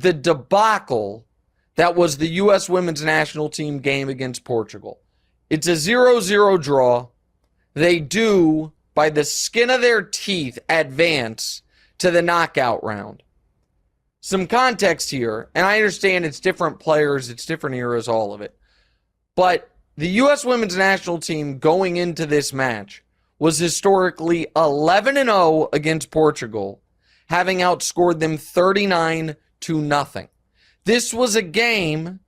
the debacle that was the U.S. women's national team game against Portugal. It's a 0-0 draw. They do, by the skin of their teeth, advance to the knockout round. Some context here, and I understand it's different players, it's different eras, all of it. But the U.S. women's national team going into this match was historically 11-0 against Portugal, having outscored them 39-0. This was a game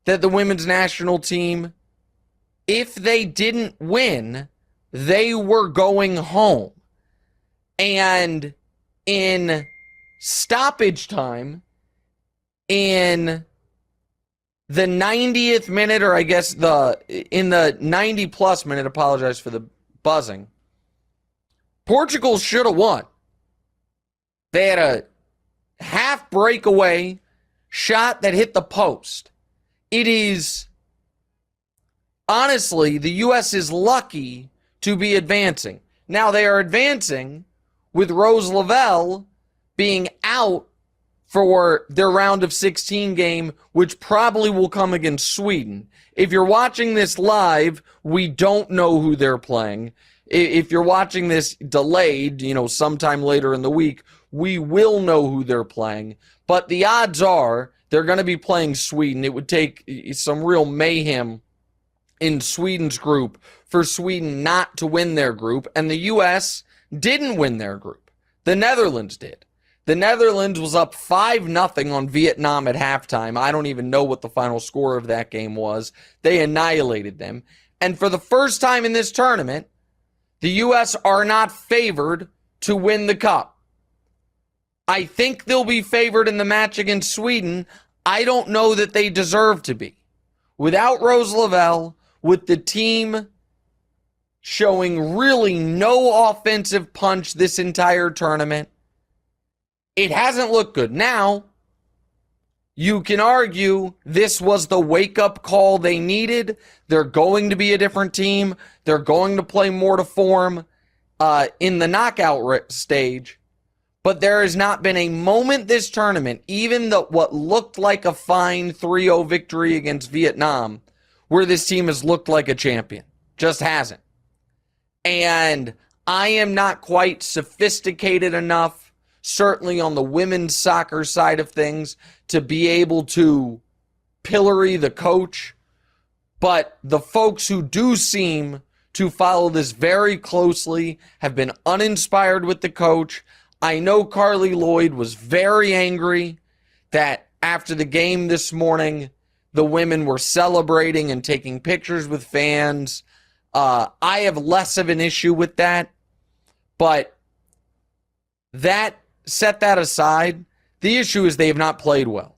that the women's national team, if they didn't win, they were going home. And in stoppage time, in the 90th minute, or I guess in the 90-plus minute, apologize for the buzzing, Portugal should have won. They had a half breakaway shot that hit the post. It is, honestly, the U.S. is lucky to be advancing. Now, they are advancing with Rose Lavelle being out for their round of 16 game, which probably will come against Sweden. If you're watching this live, we don't know who they're playing. If you're watching this delayed, sometime later in the week, we will know who they're playing. But the odds are they're going to be playing Sweden. It would take some real mayhem in Sweden's group for Sweden not to win their group. And the U.S. didn't win their group. The Netherlands did. The Netherlands was up 5-0 on Vietnam at halftime. I don't even know what the final score of that game was. They annihilated them. And for the first time in this tournament, the U.S. are not favored to win the cup. I think they'll be favored in the match against Sweden. I don't know that they deserve to be. Without Rose Lavelle, with the team showing really no offensive punch this entire tournament, it hasn't looked good. Now, you can argue this was the wake-up call they needed. They're going to be a different team. They're going to play more to form in the knockout stage. But there has not been a moment this tournament, even what looked like a fine 3-0 victory against Vietnam, where this team has looked like a champion. Just hasn't. And I am not quite sophisticated enough, certainly on the women's soccer side of things, to be able to pillory the coach. But the folks who do seem to follow this very closely have been uninspired with the coach. I know Carly Lloyd was very angry that after the game this morning, the women were celebrating and taking pictures with fans. I have less of an issue with that, but set that aside. The issue is they have not played well.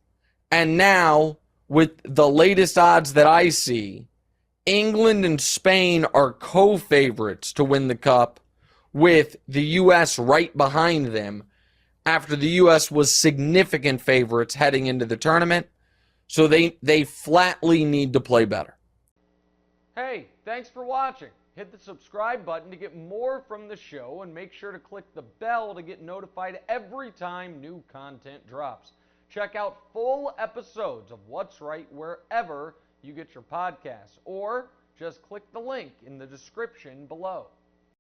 And now, with the latest odds that I see, England and Spain are co-favorites to win the cup, with the U.S. right behind them, after the U.S. was significant favorites heading into the tournament. So they flatly need to play better. Hey, thanks for watching. Hit the subscribe button to get more from the show, and make sure to click the bell to get notified every time new content drops. Check out full episodes of What's Right wherever you get your podcasts, or just click the link in the description below.